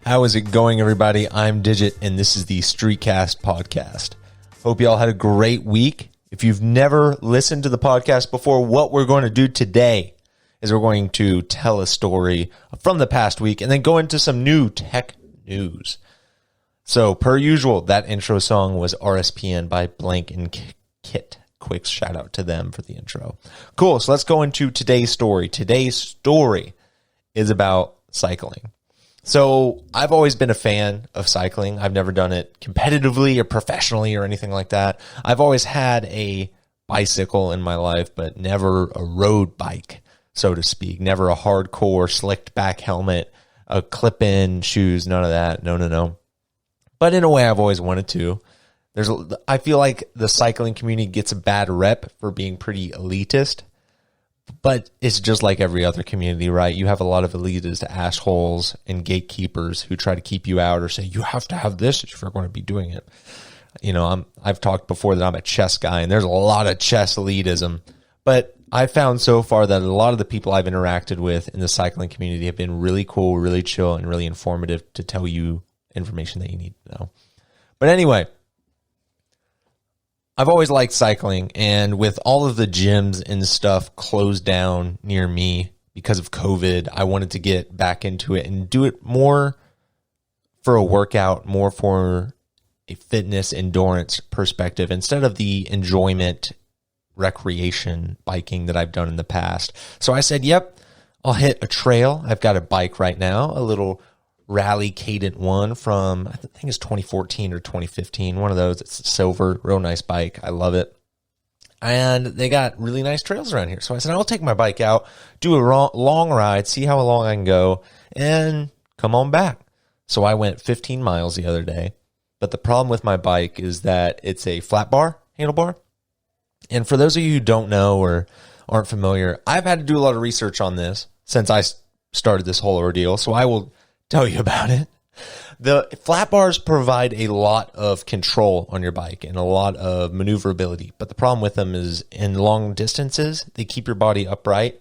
How is it going, everybody? I'm Digit, and this is the Streetcast podcast. Hope you all had a great week. If you've never listened to the podcast before, what we're going to do today is we're going to tell a story from the past week and then go into some new tech news. So, per usual, that intro song was RSPN by Blank and Kit. Quick shout out to them for the intro. Cool, so let's go into today's story. Today's story is about cycling. So I've always been a fan of cycling. I've never done it competitively or professionally or anything like that. I've always had a bicycle in my life, but never a road bike, so to speak. Never a hardcore slicked back helmet, a clip-in shoes, none of that. No. But in a way, I've always wanted to. I feel like the cycling community gets a bad rep for being pretty elitist. But it's just like every other community, right? You have a lot of elitist assholes and gatekeepers who try to keep you out or say, you have to have this if you're going to be doing it. You know, I've talked before that I'm a chess guy, and there's a lot of chess elitism. But I found so far that a lot of the people I've interacted with in the cycling community have been really cool, really chill, and really informative to tell you information that you need to know. But anyway, I've always liked cycling, and with all of the gyms and stuff closed down near me because of COVID, I wanted to get back into it and do it more for a workout, more for a fitness endurance perspective instead of the enjoyment, recreation biking that I've done in the past. So I said, yep, I'll hit a trail. I've got a bike right now, a little Rally Cadent one from, I think it's 2014 or 2015. One of those. It's silver, real nice bike. I love it. And they got really nice trails around here. So I said, I'll take my bike out, do a long ride, see how long I can go, and come on back. So I went 15 miles the other day. But the problem with my bike is that it's a flat bar, handlebar. And for those of you who don't know or aren't familiar, I've had to do a lot of research on this since I started this whole ordeal. So I will tell you about it. The flat bars provide a lot of control on your bike and a lot of maneuverability. But the problem with them is in long distances, they keep your body upright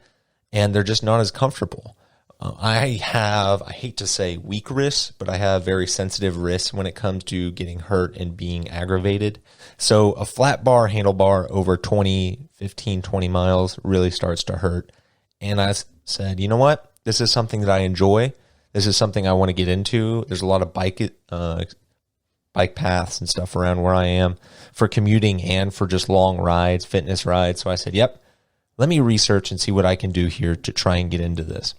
and they're just not as comfortable. I hate to say weak wrists, but I have very sensitive wrists when it comes to getting hurt and being aggravated. So a flat bar handlebar over 15, 20 miles really starts to hurt. And I said, you know what? This is something that I enjoy. This is something I want to get into. There's a lot of bike paths and stuff around where I am for commuting and for just long rides, fitness rides. So I said, yep, let me research and see what I can do here to try and get into this.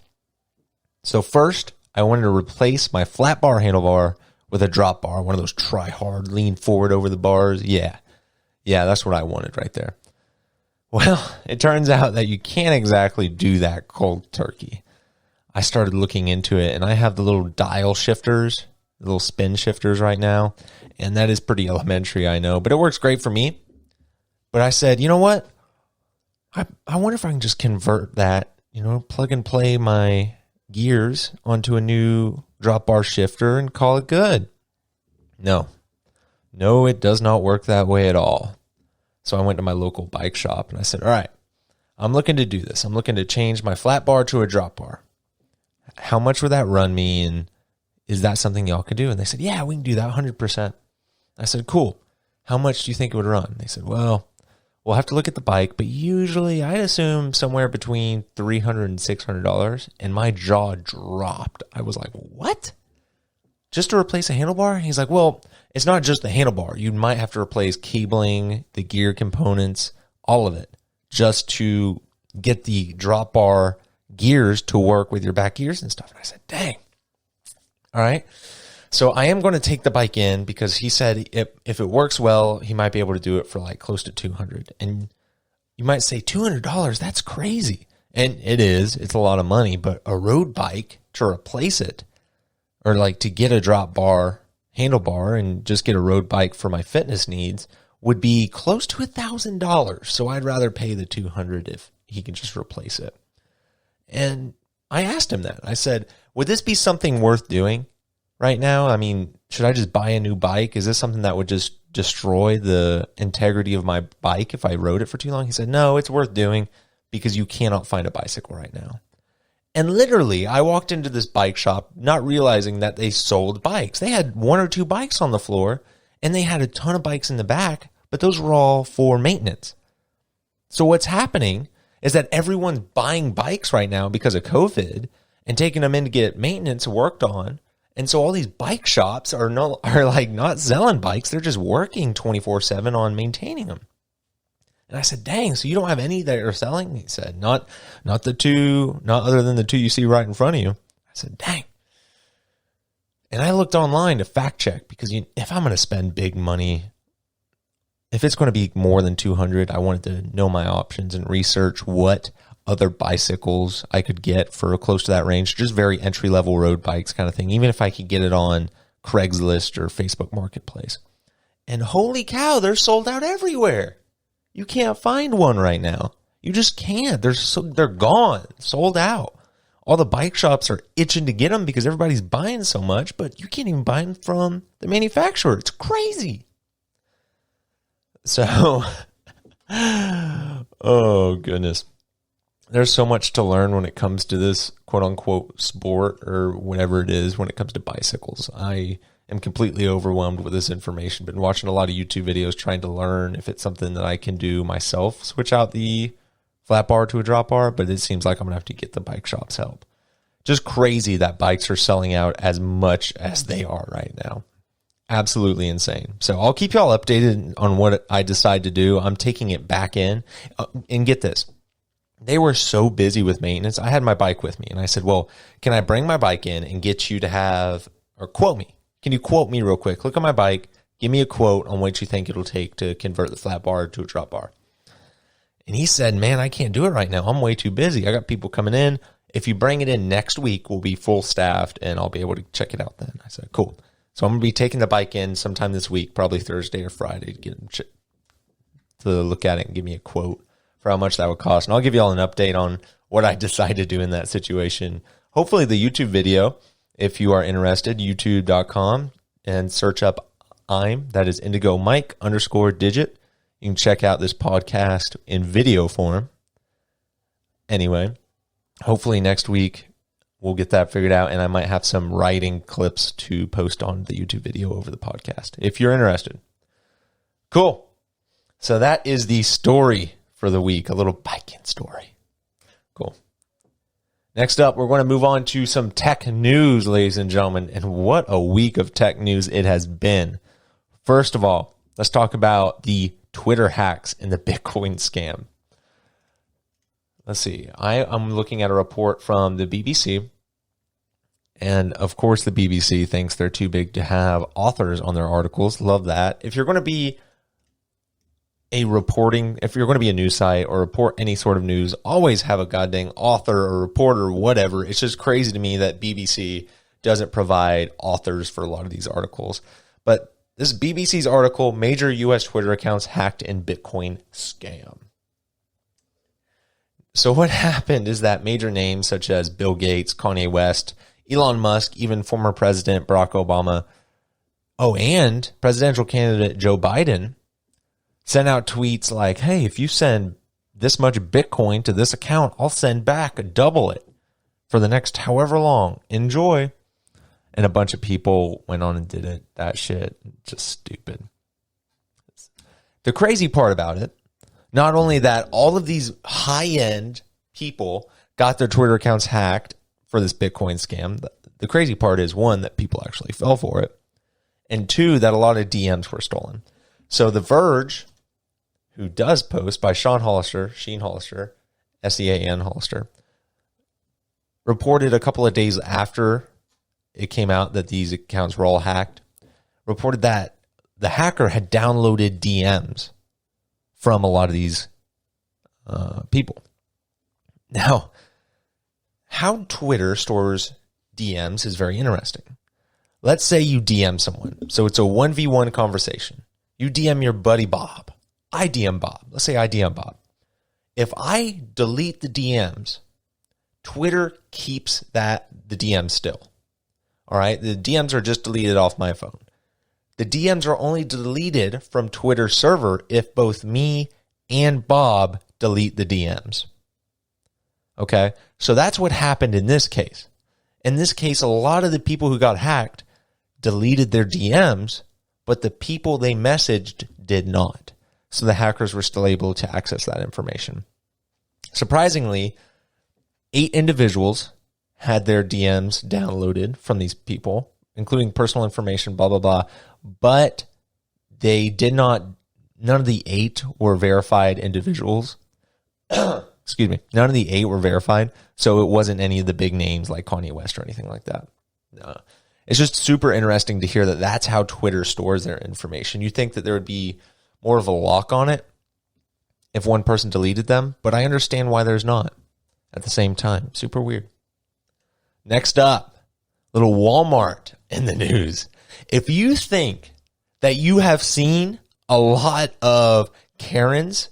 So first, I wanted to replace my flat bar handlebar with a drop bar, one of those try hard, lean forward over the bars. Yeah, that's what I wanted right there. Well, it turns out that you can't exactly do that cold turkey. I started looking into it, and I have the little dial shifters, the little spin shifters right now, and that is pretty elementary, I know, but it works great for me. But I said, you know what? I wonder if I can just convert that, plug and play my gears onto a new drop bar shifter and call it good. No, it does not work that way at all. So I went to my local bike shop, and I said, all right, I'm looking to do this. I'm looking to change my flat bar to a drop bar. How much would that run me, and is that something y'all could do? And they said, yeah, we can do that 100%. I said, cool. How much do you think it would run? They said, well, we'll have to look at the bike, but usually I'd assume somewhere between $300 and $600. And my jaw dropped. I was like, what? Just to replace a handlebar? He's like, well, it's not just the handlebar. You might have to replace cabling, the gear components, all of it, just to get the drop bar gears to work with your back gears and stuff. And I said, dang. All right. So I am going to take the bike in because he said if it works well, he might be able to do it for like close to $200. And you might say $200, that's crazy. And it is. It's a lot of money, but a road bike to replace it, or like to get a drop bar handlebar and just get a road bike for my fitness needs, would be close to $1,000. So I'd rather pay the $200 if he can just replace it. And I asked him that. I said, would this be something worth doing right now? I mean, should I just buy a new bike? Is this something that would just destroy the integrity of my bike if I rode it for too long? He said, no, it's worth doing because you cannot find a bicycle right now. And literally, I walked into this bike shop not realizing that they sold bikes. They had 1 or 2 bikes on the floor, and they had a ton of bikes in the back, but those were all for maintenance. So what's happening is that everyone's buying bikes right now because of COVID and taking them in to get maintenance worked on. And so all these bike shops are like not selling bikes. They're just working 24/7 on maintaining them. And I said, dang, so you don't have any that are selling? He said, not other than the 2 you see right in front of you. I said, dang. And I looked online to fact check because if I'm going to spend big money, if it's going to be more than 200, I wanted to know my options and research what other bicycles I could get for close to that range, just very entry-level road bikes kind of thing, even if I could get it on Craigslist or Facebook Marketplace. And holy cow, they're sold out everywhere. You can't find one right now. You just can't. They're gone, sold out. All the bike shops are itching to get them because everybody's buying so much, but you can't even buy them from the manufacturer. It's crazy. So, oh goodness. There's so much to learn when it comes to this quote unquote sport or whatever it is when it comes to bicycles. I am completely overwhelmed with this information. Been watching a lot of YouTube videos trying to learn if it's something that I can do myself, switch out the flat bar to a drop bar, but it seems like I'm going to have to get the bike shop's help. Just crazy that bikes are selling out as much as they are right now. Absolutely insane. So I'll keep y'all updated on what I decide to do. I'm taking it back in. And get this. They were so busy with maintenance. I had my bike with me and I said, well, can I bring my bike in and get you to have, or quote me? Can you quote me real quick? Look at my bike. Give me a quote on what you think it'll take to convert the flat bar to a drop bar. And he said, man, I can't do it right now. I'm way too busy. I got people coming in. If you bring it in next week, we'll be full staffed and I'll be able to check it out then. I said, cool. So I'm going to be taking the bike in sometime this week, probably Thursday or Friday, to get him to look at it and give me a quote for how much that would cost. And I'll give you all an update on what I decide to do in that situation. Hopefully the YouTube video, if you are interested, youtube.com, and search up that is Indigo Mike _digit. You can check out this podcast in video form. Anyway, hopefully next week we'll get that figured out, and I might have some writing clips to post on the YouTube video over the podcast, if you're interested. Cool. So that is the story for the week, a little biking story. Cool. Next up, we're going to move on to some tech news, ladies and gentlemen, and what a week of tech news it has been. First of all, let's talk about the Twitter hacks and the Bitcoin scam. Let's see. I'm looking at a report from the BBC. And of course, the BBC thinks they're too big to have authors on their articles. Love that. If you're going to be if you're going to be a news site or report any sort of news, always have a goddamn author or reporter or whatever. It's just crazy to me that BBC doesn't provide authors for a lot of these articles. But this BBC's article, Major U.S. Twitter Accounts Hacked in Bitcoin Scam. So what happened is that major names such as Bill Gates, Kanye West, Elon Musk, even former President Barack Obama, and presidential candidate Joe Biden sent out tweets like, hey, if you send this much Bitcoin to this account, I'll send back double it for the next however long. Enjoy. And a bunch of people went on and did it. That shit, just stupid. The crazy part about it, not only that all of these high-end people got their Twitter accounts hacked for this Bitcoin scam, the crazy part is, one, that people actually fell for it, and two, that a lot of DMs were stolen. So The Verge, who does post by Sheen Hollister, S-E-A-N Hollister, reported a couple of days after it came out that these accounts were all hacked, reported that the hacker had downloaded DMs from a lot of these people. Now, how Twitter stores DMs is very interesting. Let's say you DM someone. So it's a 1v1 conversation. You DM your buddy Bob. I DM Bob. Let's say I DM Bob. If I delete the DMs, Twitter keeps the DMs still. All right? The DMs are just deleted off my phone. The DMs are only deleted from Twitter's server if both me and Bob delete the DMs. Okay. So that's what happened in this case. In this case, a lot of the people who got hacked deleted their DMs, but the people they messaged did not. So the hackers were still able to access that information. Surprisingly, 8 individuals had their DMs downloaded from these people, including personal information, blah, blah, blah. But they did not, none of the 8 were verified individuals. Excuse me. None of the 8 were verified. So it wasn't any of the big names like Kanye West or anything like that. No. It's just super interesting to hear that that's how Twitter stores their information. You think that there would be more of a lock on it if one person deleted them, but I understand why there's not at the same time. Super weird. Next up, little Walmart in the news. If you think that you have seen a lot of Karens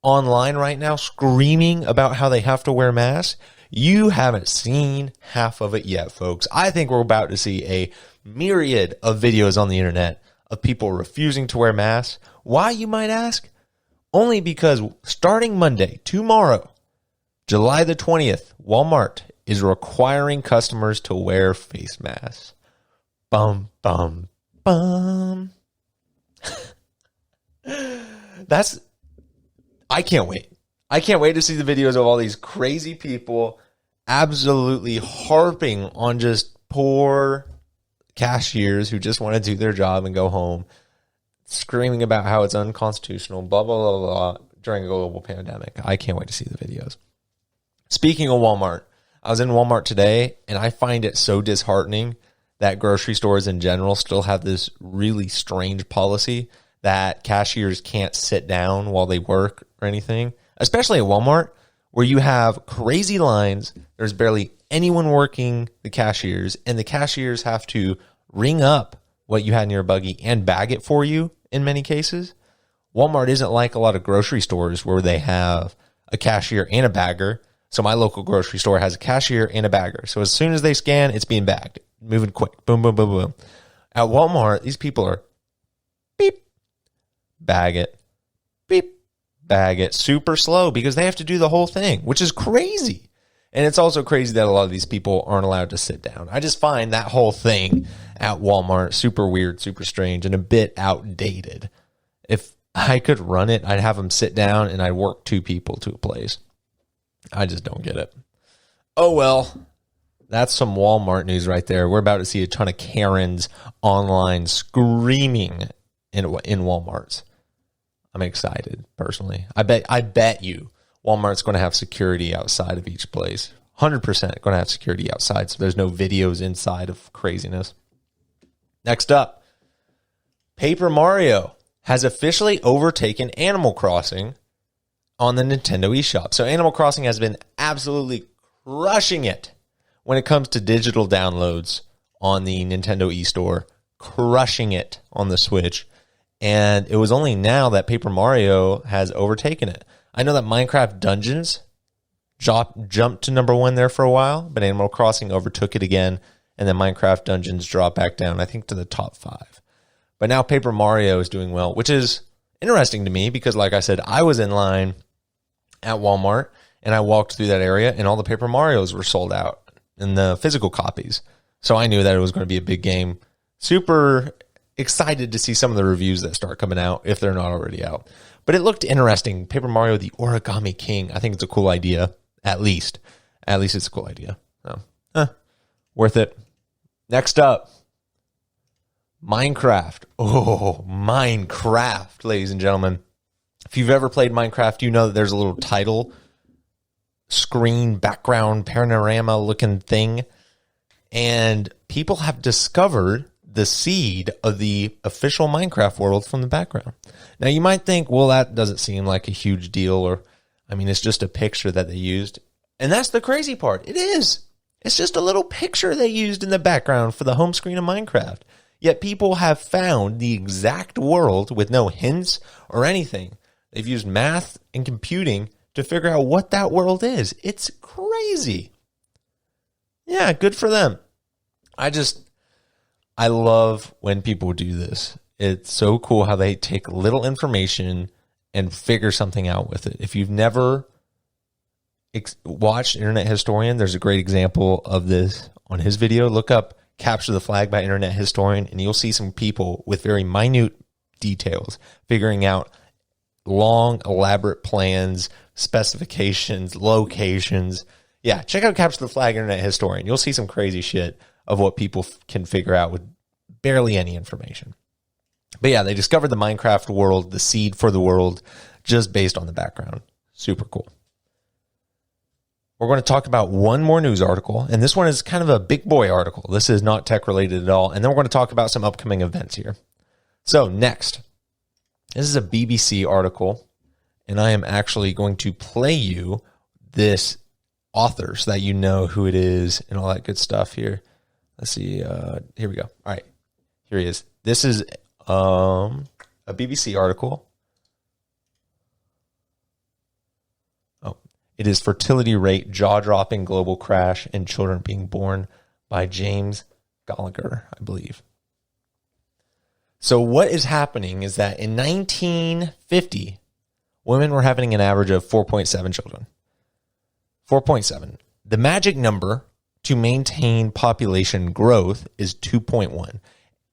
online right now screaming about how they have to wear masks, you haven't seen half of it yet, folks. I think we're about to see a myriad of videos on the internet of people refusing to wear masks. Why, you might ask? Only because starting Monday, tomorrow, July the 20th, Walmart is requiring customers to wear face masks. Bum, bum, bum. I can't wait. I can't wait to see the videos of all these crazy people absolutely harping on just poor cashiers who just want to do their job and go home, screaming about how it's unconstitutional, blah, blah, blah, blah, during a global pandemic. I can't wait to see the videos. Speaking of Walmart, I was in Walmart today, and I find it so disheartening that grocery stores in general still have this really strange policy that cashiers can't sit down while they work or anything, especially at Walmart, where you have crazy lines. There's barely anyone working the cashiers, and the cashiers have to ring up what you had in your buggy and bag it for you in many cases. Walmart isn't like a lot of grocery stores where they have a cashier and a bagger. So my local grocery store has a cashier and a bagger. So as soon as they scan, it's being bagged, moving quick. Boom, boom, boom, boom. At Walmart, these people are beep, bag it, beep, bag it, super slow because they have to do the whole thing, which is crazy. And it's also crazy that a lot of these people aren't allowed to sit down. I just find that whole thing at Walmart super weird, super strange, and a bit outdated. If I could run it, I'd have them sit down and I'd work 2 people to a place. I just don't get it. Oh, well, that's some Walmart news right there. We're about to see a ton of Karens online screaming in Walmarts. I'm excited, personally. I bet you Walmart's going to have security outside of each place. 100% going to have security outside, so there's no videos inside of craziness. Next up, Paper Mario has officially overtaken Animal Crossing on the Nintendo eShop. So Animal Crossing has been absolutely crushing it when it comes to digital downloads on the Nintendo eStore, crushing it on the Switch. And it was only now that Paper Mario has overtaken it. I know that Minecraft Dungeons jumped to number 1 there for a while, but Animal Crossing overtook it again, and then Minecraft Dungeons dropped back down, I think, to the top 5. But now Paper Mario is doing well, which is interesting to me because, like I said, I was in line at Walmart, and I walked through that area, and all the Paper Marios were sold out in the physical copies. So I knew that it was going to be a big game. Super excited to see some of the reviews that start coming out, if they're not already out. But it looked interesting. Paper Mario, the Origami King. I think it's a cool idea, at least. At least it's a cool idea. So, worth it. Next up, Minecraft. Oh, Minecraft, ladies and gentlemen. If you've ever played Minecraft, you know that there's a little title screen background panorama looking thing. And people have discovered the seed of the official Minecraft world from the background. Now, you might think, well, that doesn't seem like a huge deal, or, I mean, it's just a picture that they used. And that's the crazy part. It is. It's just a little picture they used in the background for the home screen of Minecraft. Yet people have found the exact world with no hints or anything. They've used math and computing to figure out what that world is. It's crazy. Yeah, good for them. I love when people do this. It's so cool how they take little information and figure something out with it. If you've never watch Internet Historian. There's a great example of this on his video. Look up Capture the Flag by Internet Historian, and you'll see some people with very minute details figuring out long, elaborate plans, specifications, locations. Yeah, check out Capture the Flag Internet Historian. You'll see some crazy shit of what people can figure out with barely any information. But yeah, they discovered the Minecraft world, the seed for the world, just based on the background. Super cool. We're going to talk about one more news article, and this one is kind of a big boy article. This is not tech related at all. And then we're going to talk about some upcoming events here. So next, this is a BBC article, and I am actually going to play you this author so that you know who it is and all that good stuff here. Let's see. Here we go. All right. Here he is. This is a BBC article. Oh, it is Fertility Rate, Jaw-Dropping Global Crash in Children Being Born by James Gallagher, I believe. So what is happening is that in 1950, women were having an average of 4.7 children. 4.7. The magic number to maintain population growth is 2.1.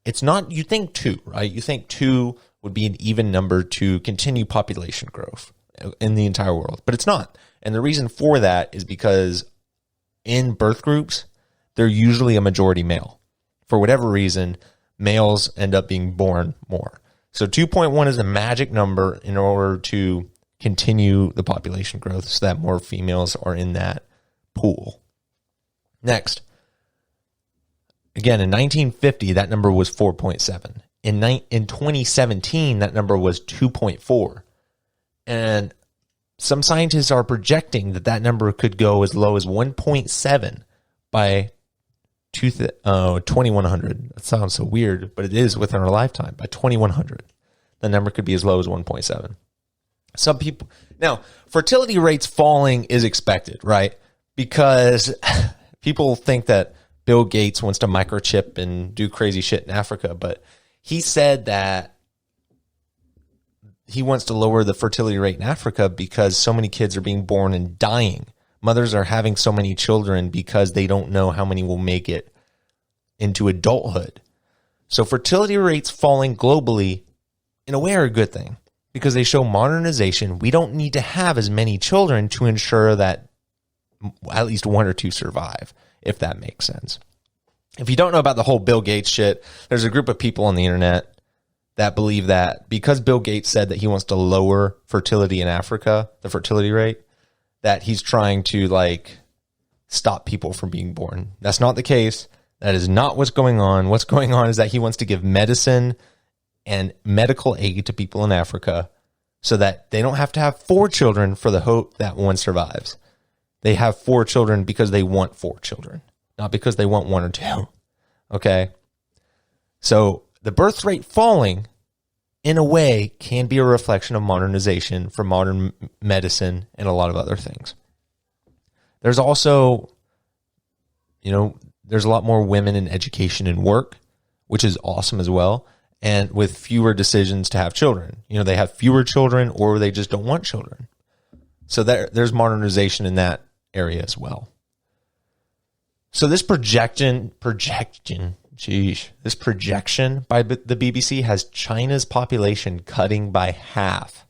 It's not, you think 2, right? You think 2 would be an even number to continue population growth in the entire world, but it's not. And the reason for that is because in birth groups, they're usually a majority male. For whatever reason, males end up being born more. So 2.1 is a magic number in order to continue the population growth so that more females are in that pool. Next, again, in 1950, that number was 4.7. In 2017, that number was 2.4. And some scientists are projecting that that number could go as low as 1.7 by 2100. That sounds so weird, but it is within our lifetime. By 2100, the number could be as low as 1.7. Some people, now, fertility rates falling is expected, right? Because people think that Bill Gates wants to microchip and do crazy shit in Africa, but he said that he wants to lower the fertility rate in Africa because so many kids are being born and dying. Mothers are having so many children because they don't know how many will make it into adulthood. So fertility rates falling globally, in a way, are a good thing because they show modernization. We don't need to have as many children to ensure that at least one or two survive, if that makes sense. If you don't know about the whole Bill Gates shit, there's a group of people on the internet that believe that because Bill Gates said that he wants to lower fertility in Africa, the fertility rate, that he's trying to stop people from being born. That's not the case. That is not what's going on. What's going on is that he wants to give medicine and medical aid to people in Africa so that they don't have to have 4 children for the hope that one survives. They have 4 children because they want 4 children, not because they want 1 or 2. Okay? So the birth rate falling, in a way, can be a reflection of modernization for modern medicine and a lot of other things. There's also, there's a lot more women in education and work, which is awesome as well. And with fewer decisions to have children, they have fewer children or they just don't want children. So there's modernization in that area as well. So this projection by the BBC has China's population cutting by half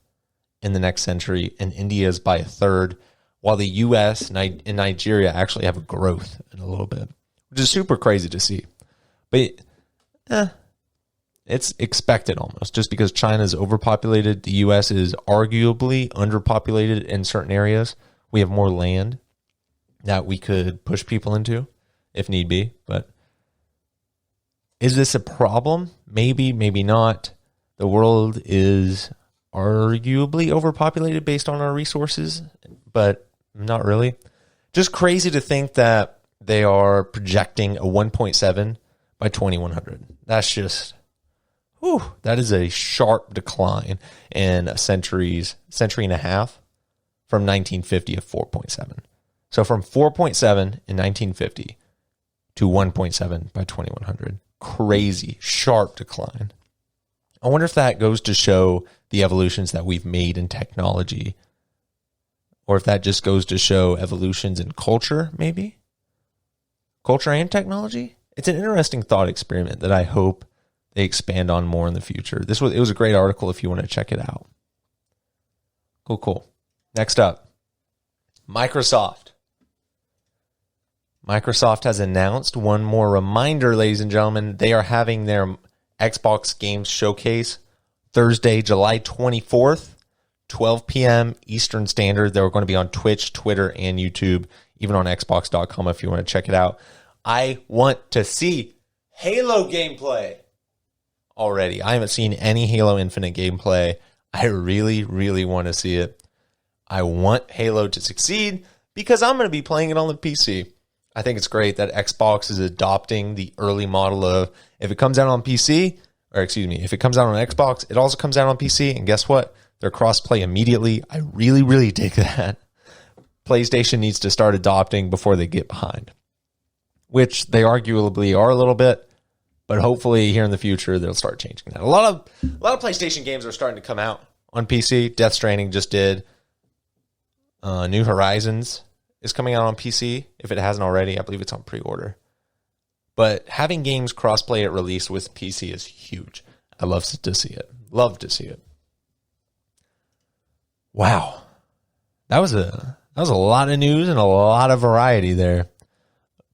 in the next century and India's by a third, while the US and Nigeria actually have a growth in a little bit, which is super crazy to see. But it's expected almost, just because China's overpopulated. The US is arguably underpopulated in certain areas. We have more land that we could push people into if need be. But is this a problem? Maybe, maybe not. The world is arguably overpopulated based on our resources, but not really. Just crazy to think that they are projecting a 1.7 by 2100. That's just, that is a sharp decline in a century and a half from 1950 of 4.7. So from 4.7 in 1950 to 1.7 by 2100. Crazy, sharp decline. I wonder if that goes to show the evolutions that we've made in technology or if that just goes to show evolutions in culture, maybe culture and technology. It's an interesting thought experiment that I hope they expand on more in the future. It was a great article if you want to check it out. Cool. Next up, Microsoft. Microsoft has announced one more reminder, ladies and gentlemen. They are having their Xbox Games Showcase Thursday, July 24th, 12 p.m. Eastern Standard. They're going to be on Twitch, Twitter, and YouTube, even on Xbox.com if you want to check it out. I want to see Halo gameplay already. I haven't seen any Halo Infinite gameplay. I really, really want to see it. I want Halo to succeed because I'm going to be playing it on the PC. I think it's great that Xbox is adopting the early model of if it comes out on PC, if it comes out on Xbox, it also comes out on PC. And guess what? They're cross-play immediately. I really, really dig that. PlayStation needs to start adopting before they get behind, which they arguably are a little bit. But hopefully here in the future, they'll start changing that. A lot of PlayStation games are starting to come out on PC. Death Stranding just did. New Horizons is coming out on PC. If it hasn't already, I believe it's on pre-order. But having games cross-play at release with PC is huge. I love to see it. Love to see it. Wow. That was a lot of news and a lot of variety there.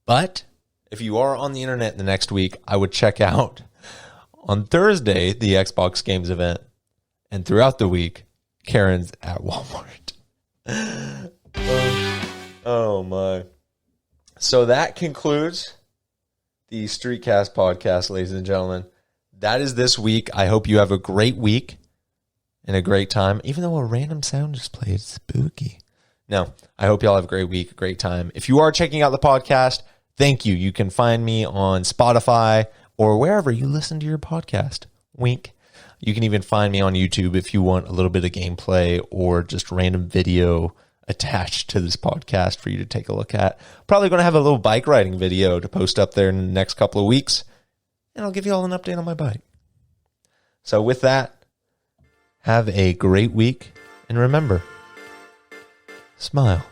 But if you are on the internet the next week, I would check out on Thursday the Xbox Games event, and throughout the week, Karen's at Walmart. Oh my. So that concludes the Streetcast podcast, ladies and gentlemen. That is this week. I hope you have a great week and a great time, even though a random sound just played. Spooky. No, I hope y'all have a great week, a great time. If you are checking out the podcast, thank you. You can find me on Spotify or wherever you listen to your podcast. Wink. You can even find me on YouTube if you want a little bit of gameplay or just random video attached to this podcast for you to take a look at. Probably going to have a little bike riding video to post up there in the next couple of weeks, and I'll give you all an update on my bike. So with that, have a great week, and remember, smile.